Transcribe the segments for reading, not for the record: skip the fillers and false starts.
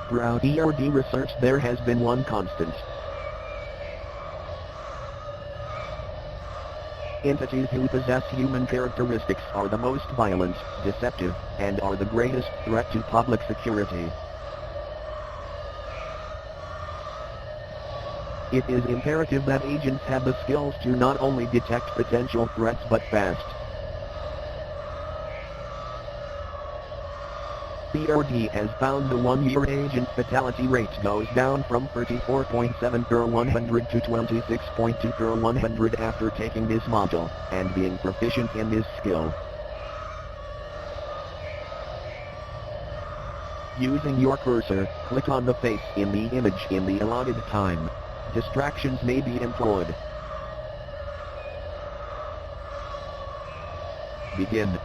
Throughout ERD research there has been one constant. Entities who possess human characteristics are the most violent, deceptive, and are the greatest threat to public security. It is imperative that agents have the skills to not only detect potential threats but fast. ERD has found the one-year agent fatality rate goes down from 34.7 per 100 to 26.2 per 100 after taking this module, and being proficient in this skill. Using your cursor, click on the face in the image in the allotted time. Distractions may be employed. Begin.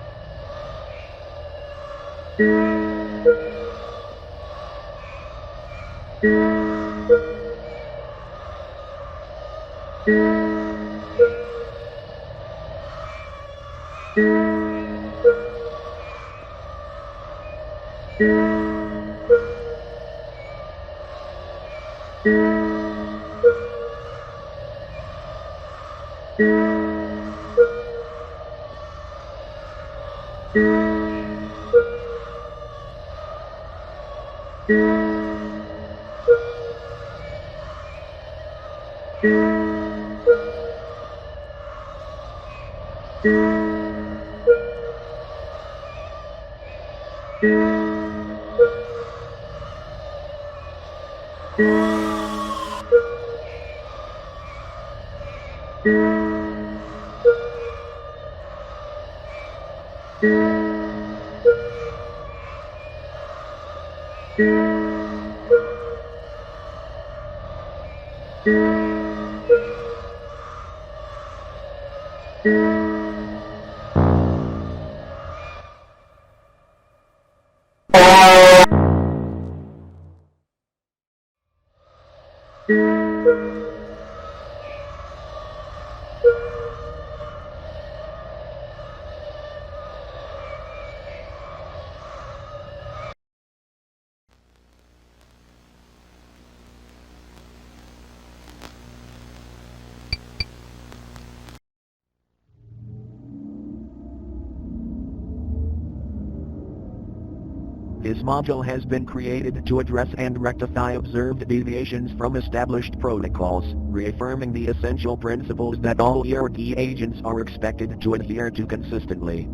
This module has been created to address and rectify observed deviations from established protocols, reaffirming the essential principles that all ERD agents are expected to adhere to consistently.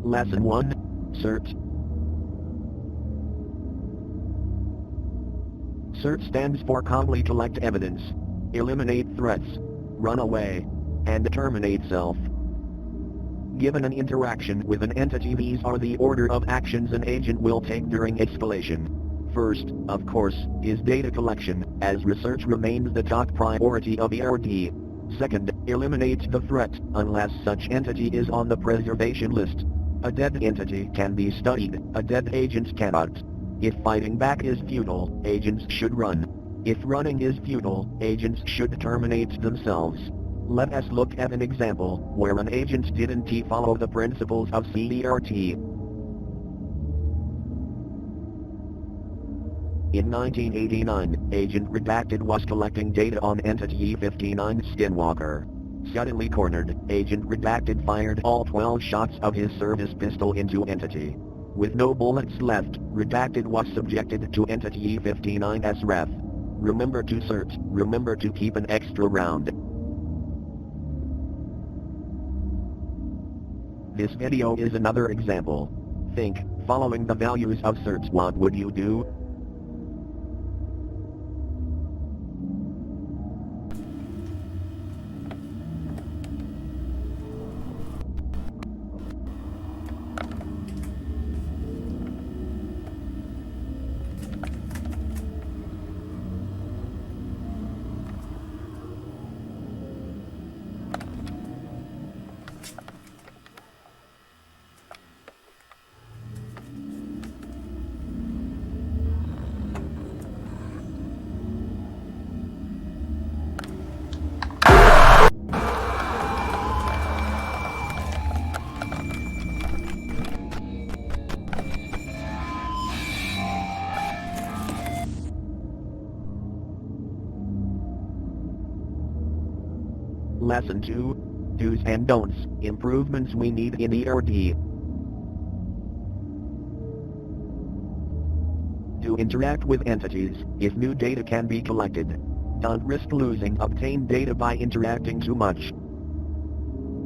Lesson 1. CERT. CERT stands for Calmly Collect Evidence, Eliminate Threats, Run Away, and Terminate Self. Given an interaction with an entity, these are the order of actions an agent will take during escalation. First, of course, is data collection, as research remains the top priority of ERD. Second, eliminate the threat, unless such entity is on the preservation list. A dead entity can be studied, a dead agent cannot. If fighting back is futile, agents should run. If running is futile, agents should terminate themselves. Let us look at an example where an agent didn't follow the principles of CERT. In 1989, Agent Redacted was collecting data on Entity 59 Skinwalker. Suddenly cornered, Agent Redacted fired all 12 shots of his service pistol into Entity. With no bullets left, Redacted was subjected to Entity 59's wrath. Remember to CERT, remember to keep an extra round. This video is another example. Think, following the values of CERT, what would you do? Lesson 2. Do's and don'ts, improvements we need in ERD. To interact with entities, if new data can be collected. Don't risk losing obtained data by interacting too much.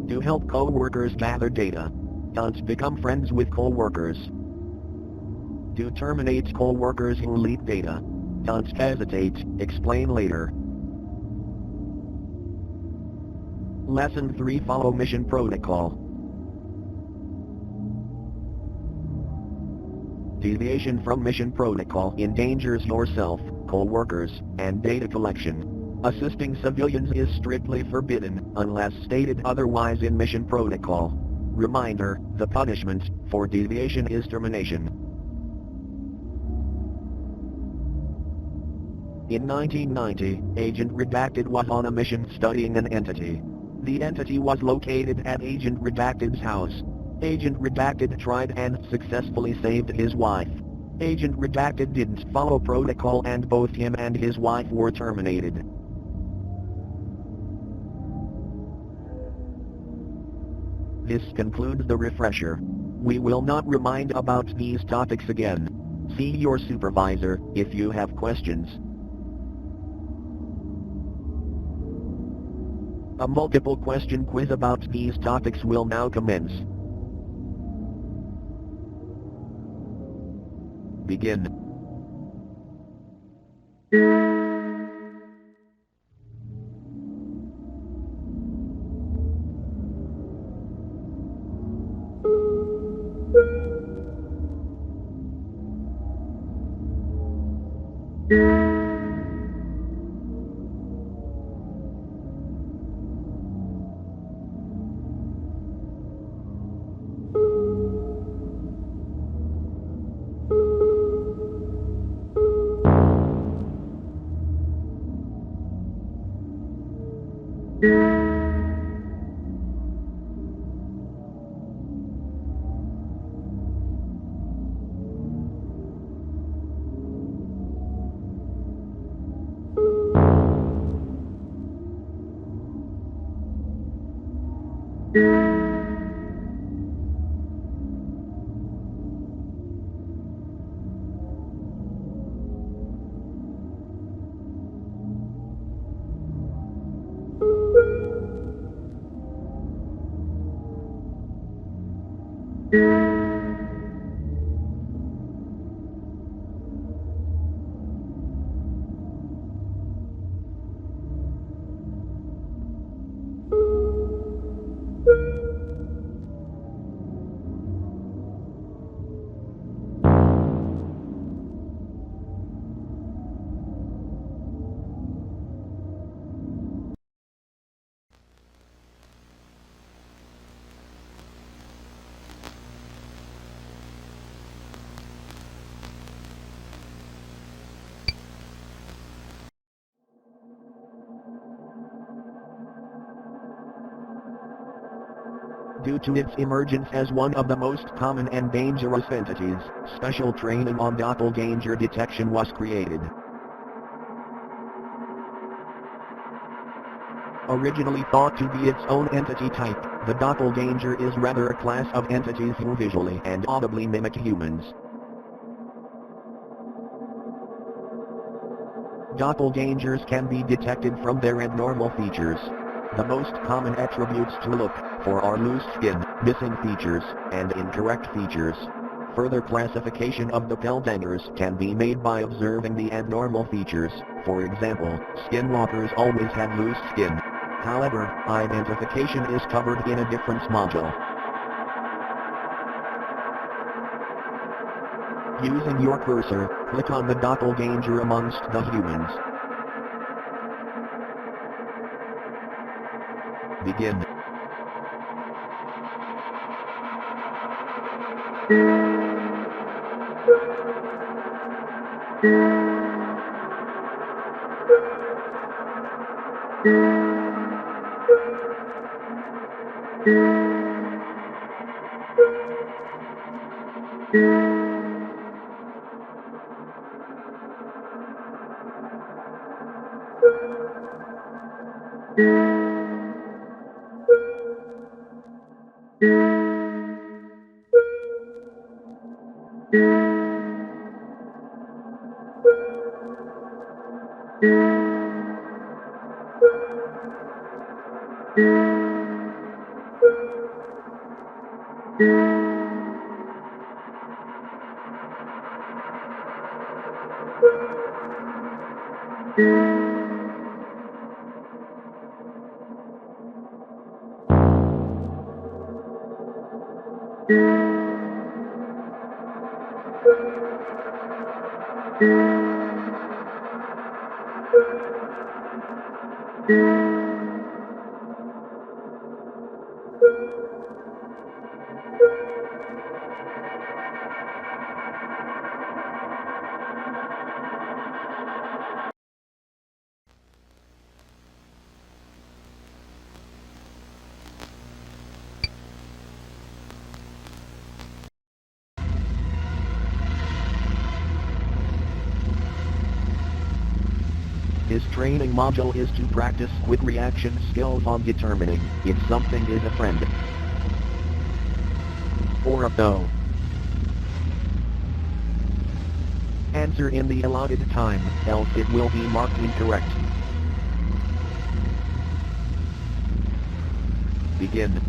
To help co-workers gather data. Don't become friends with co-workers. To terminate co-workers who leak data. Don't hesitate, explain later. Lesson 3. Follow mission protocol. Deviation from mission protocol endangers yourself, co-workers, and data collection. Assisting civilians is strictly forbidden, unless stated otherwise in mission protocol. Reminder, the punishment for deviation is termination. In 1990, Agent Redacted was on a mission studying an entity. The entity was located at Agent Redacted's house. Agent Redacted tried and successfully saved his wife. Agent Redacted didn't follow protocol and both him and his wife were terminated. This concludes the refresher. We will not remind about these topics again. See your supervisor if you have questions. A multiple question quiz about these topics will now commence. Begin. Due to its emergence as one of the most common and dangerous entities, special training on doppelganger detection was created. Originally thought to be its own entity type, the doppelganger is rather a class of entities who visually and audibly mimic humans. Doppelgangers can be detected from their abnormal features. The most common attributes to look for are loose skin, missing features, and incorrect features. Further classification of doppelgangers can be made by observing the abnormal features. For example, skinwalkers always have loose skin. However, identification is covered in a different module. Using your cursor, click on the doppelganger amongst the humans. Begin. This training module is to practice quick reaction skills on determining if something is a friend or a foe. Answer in the allotted time, else it will be marked incorrect. Begin.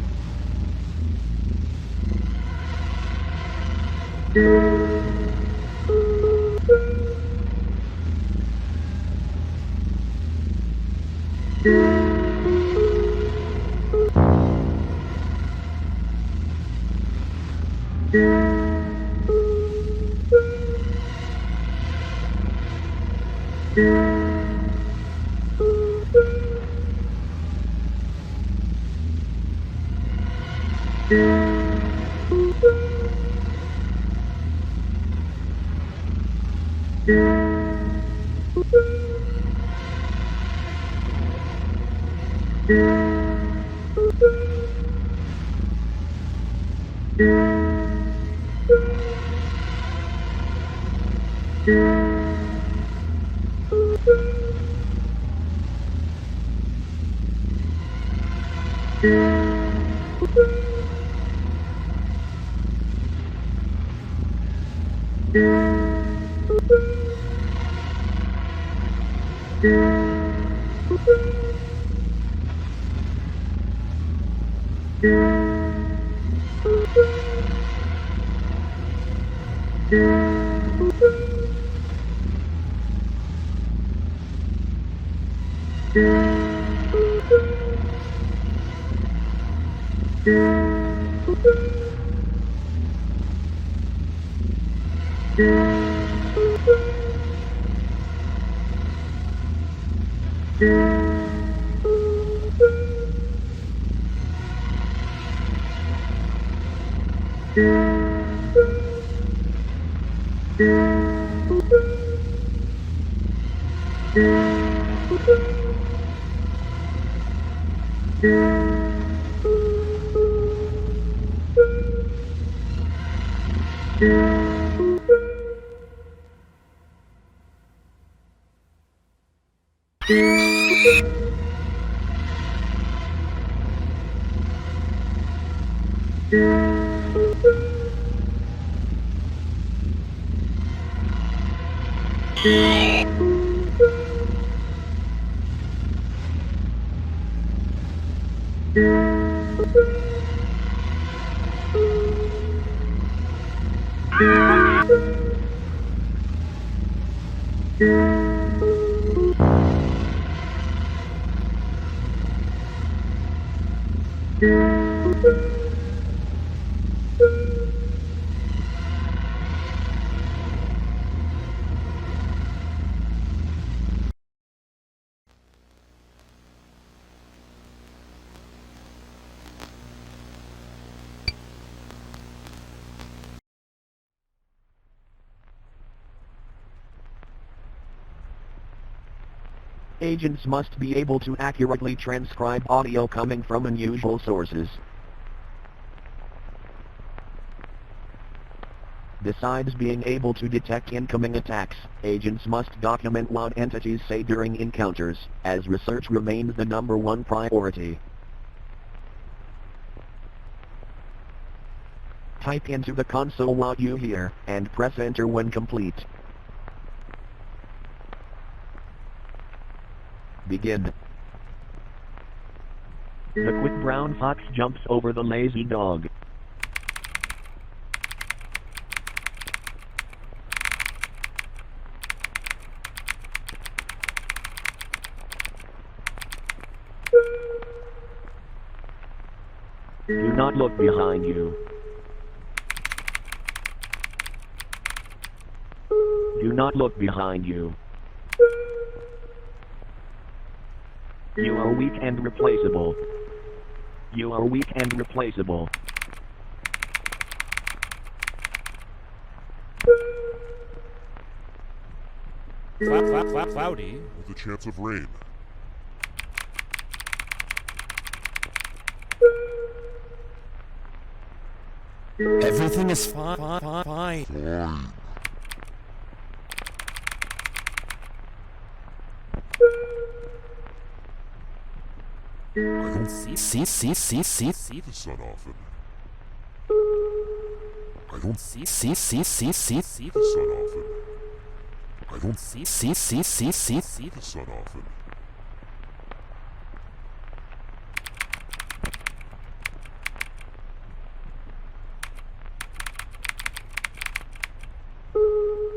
Agents must be able to accurately transcribe audio coming from unusual sources. Besides being able to detect incoming attacks, agents must document what entities say during encounters, as research remains the #1 priority. Type into the console what you hear, and press enter when complete. Begin. The quick brown fox jumps over the lazy dog. Do not look behind you. Do not look behind you. You are weak and replaceable. You are weak and replaceable. Cloudy with a chance of rain. Everything is fine. Fine. I don't see the sun often. I don't see the sun often. I don't see the sun often.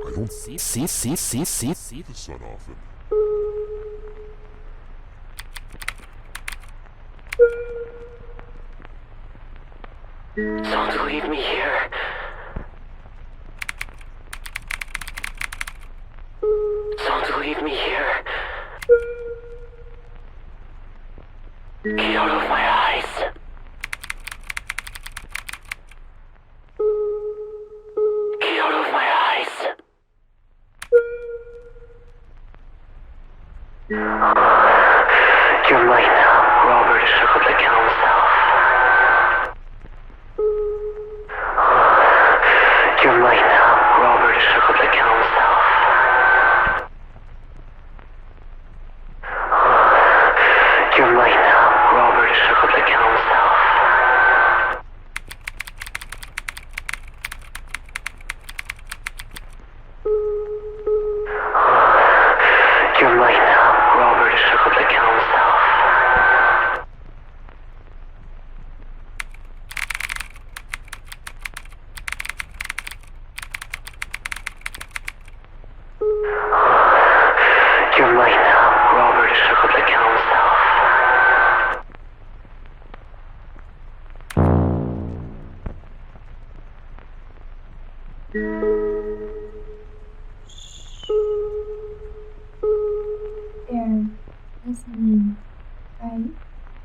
I don't see the sun often. Don't leave me here. Don't leave me here. Get out of my eyes. Get out of my eyes. You're mine now, Robert shook the council. You're mine now, Robert shook the council. You're mine now, Robert shook the council. You're mine now, Robert shook the council. You're mine now, Robert shook the council. They're listening right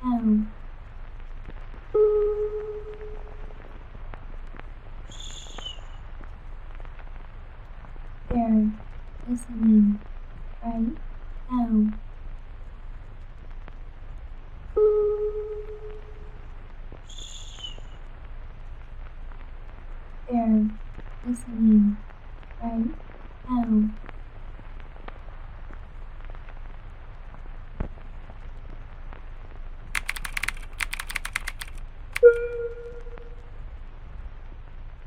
now. They're listening right now. They're listening right now.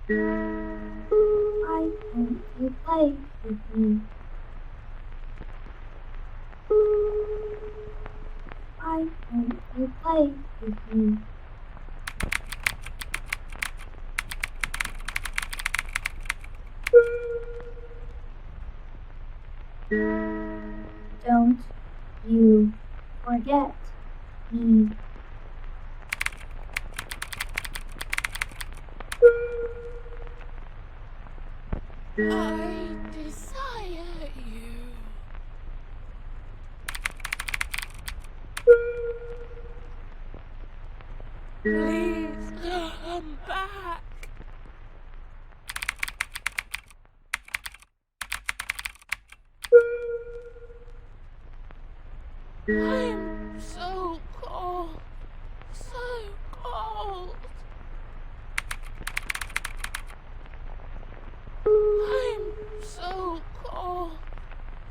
Why don't you play with me? Why don't you play with me? Don't you forget me. I desire you. Please come back. I'm so cold, so cold. I'm so cold,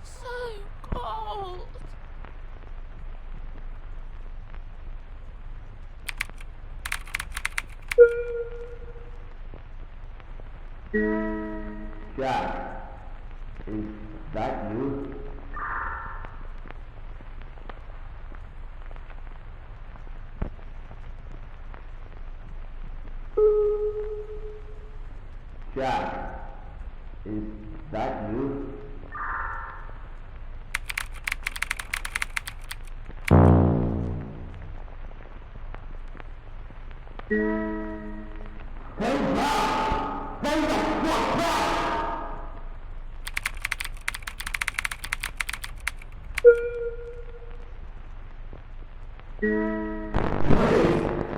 so cold. Jack, is that you? Jack, is that you?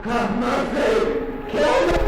Have mercy! Kill me!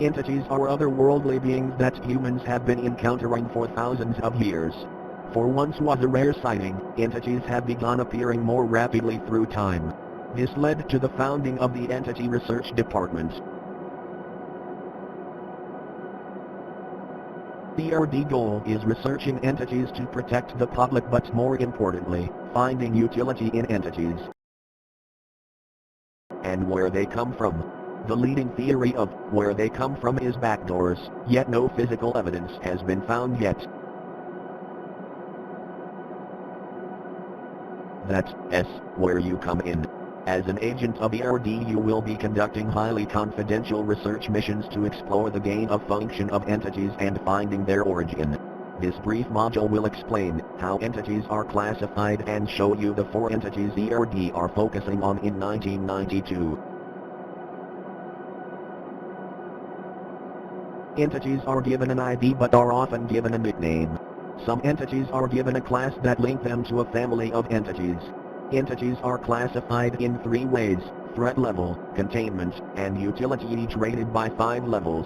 Entities are otherworldly beings that humans have been encountering for thousands of years. For once was a rare sighting, entities have begun appearing more rapidly through time. This led to the founding of the Entity Research Department. The ERD goal is researching entities to protect the public, but more importantly, finding utility in entities and where they come from. The leading theory of where they come from is backdoors, yet no physical evidence has been found yet. That's where you come in. As an agent of ERD, you will be conducting highly confidential research missions to explore the gain of function of entities and finding their origin. This brief module will explain how entities are classified and show you the 4 entities ERD are focusing on in 1992. Entities are given an ID but are often given a nickname. Some entities are given a class that link them to a family of entities. Entities are classified in 3 ways: threat level, containment, and utility, each rated by 5 levels.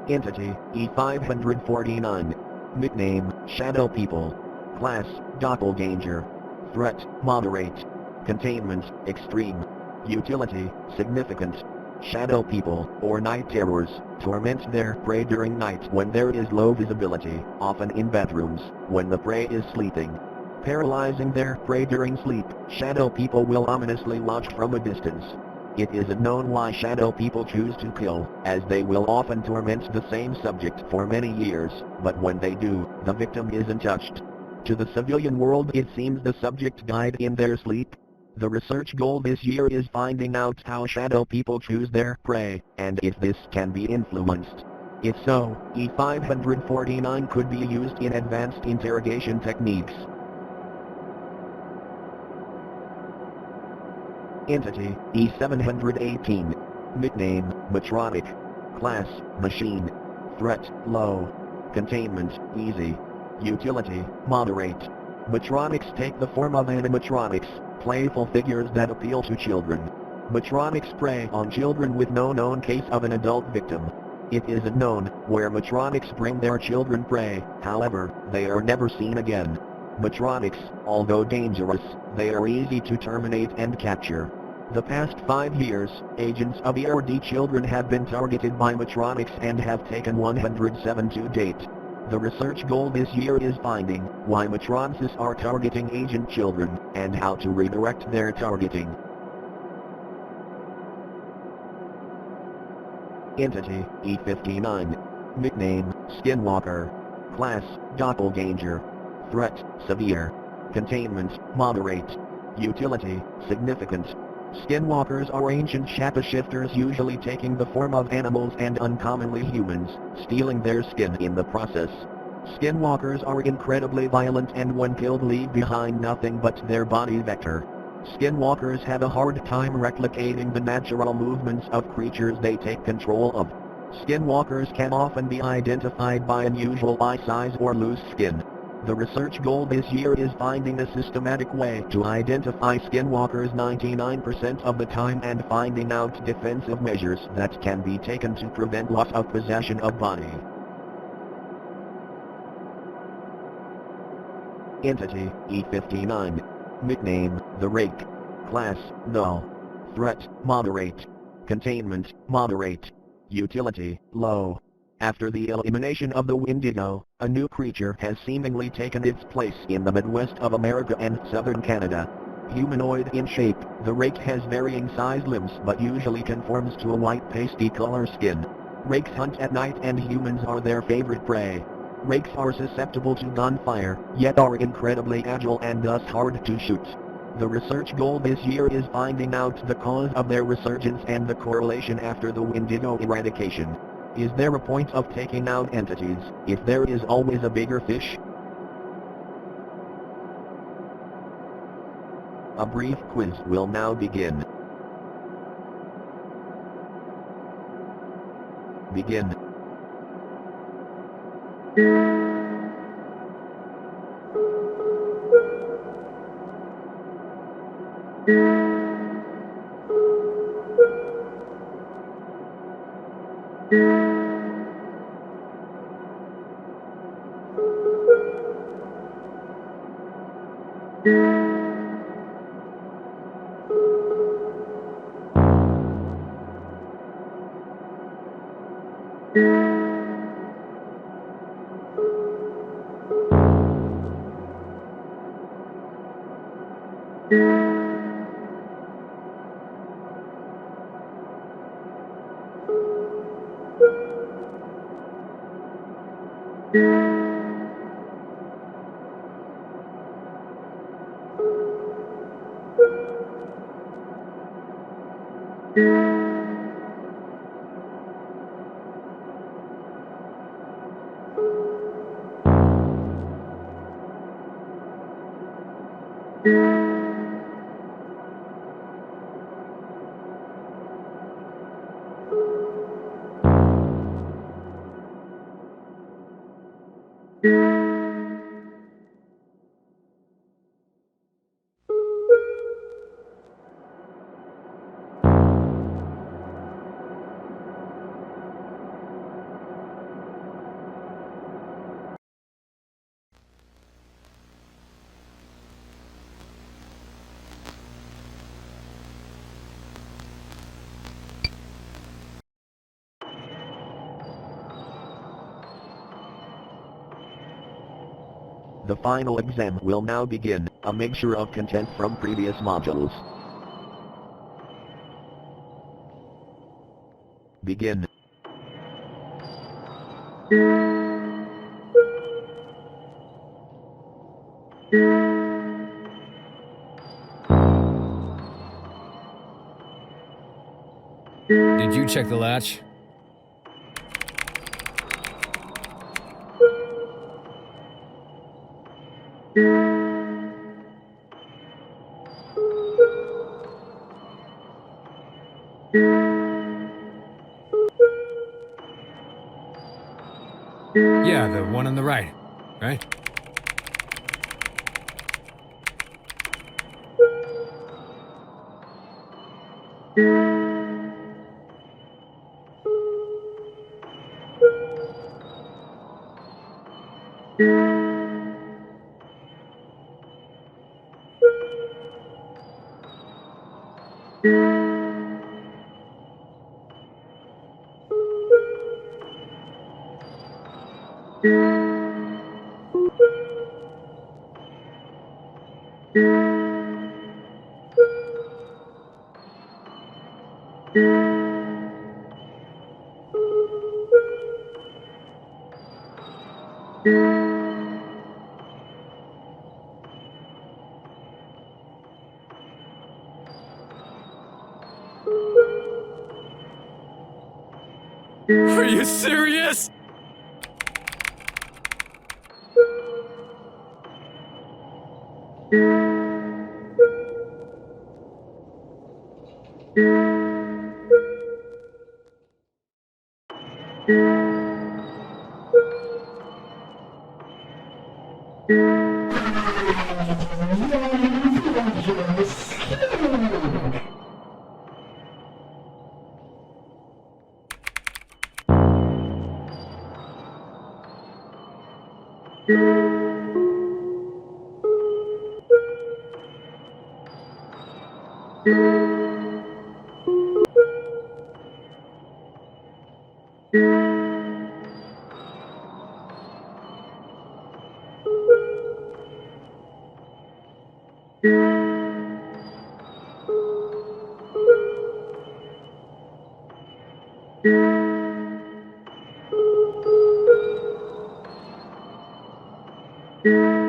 Entity E549. Nickname Shadow People. Class Doppelganger. Threat Moderate. Containment Extreme. Utility Significant. Shadow people, or night terrors, torment their prey during night when there is low visibility, often in bedrooms, when the prey is sleeping. Paralyzing their prey during sleep, shadow people will ominously watch from a distance. It isn't known why shadow people choose to kill, as they will often torment the same subject for many years, but when they do, the victim isn't touched. To the civilian world it seems the subject died in their sleep. The research goal this year is finding out how shadow people choose their prey, and if this can be influenced. If so, E549 could be used in advanced interrogation techniques. Entity E718. Nickname Matronic. Class Machine. Threat Low. Containment Easy. Utility Moderate. Matronics take the form of animatronics, playful figures that appeal to children. Matronics prey on children with no known case of an adult victim. It isn't known where Matronics bring their children prey, however, they are never seen again. Matronics, although dangerous, they are easy to terminate and capture. The past 5 years, agents of ERD children have been targeted by Matronics and have taken 107 to date. The research goal this year is finding why Matronics are targeting agent children, and how to redirect their targeting. Entity E59. Nickname Skinwalker. Class Doppelganger. Threat Severe. Containment Moderate. Utility Significant. Skinwalkers are ancient shapeshifters, usually taking the form of animals and uncommonly humans, stealing their skin in the process. Skinwalkers are incredibly violent and when killed leave behind nothing but their body vector. Skinwalkers have a hard time replicating the natural movements of creatures they take control of. Skinwalkers can often be identified by unusual eye size or loose skin. The research goal this year is finding a systematic way to identify skinwalkers 99% of the time and finding out defensive measures that can be taken to prevent loss of possession of body. Entity, E59. Nickname, The Rake. Class, Null. Threat, Moderate. Containment, Moderate. Utility, Low. After the elimination of the Wendigo, a new creature has seemingly taken its place in the Midwest of America and southern Canada. Humanoid in shape, the rake has varying size limbs but usually conforms to a white pasty color skin. Rakes hunt at night and humans are their favorite prey. Rakes are susceptible to gunfire, yet are incredibly agile and thus hard to shoot. The research goal this year is finding out the cause of their resurgence and the correlation after the Wendigo eradication. Is there a point of taking out entities, if there is always a bigger fish? A brief quiz will now begin. Begin. The final exam will now begin, a mixture of content from previous modules. Begin. Did you check the latch? Yeah, the one on the right, right? Are you serious? Thank you.